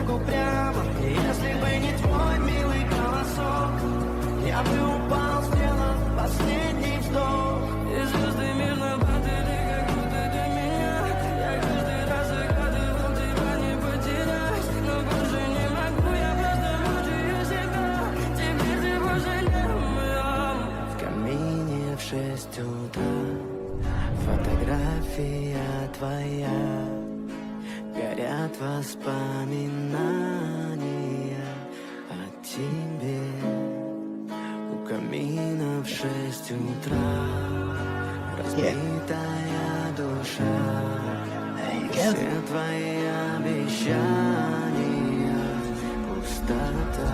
дорогу прямо. И если бы не твой милый голосок, я бы упал, сделав последний вздох. И звезды мирно падали, как будто для меня. Я каждый раз загадывал тебя не потерять, но больше не могу, я просто мучаю себя. Теперь ты пожалел меня. В камине в 6 утра фотография твоя, горят воспоминания о тебе. У камина в 6 утра разбитая душа, все твои обещания пустота.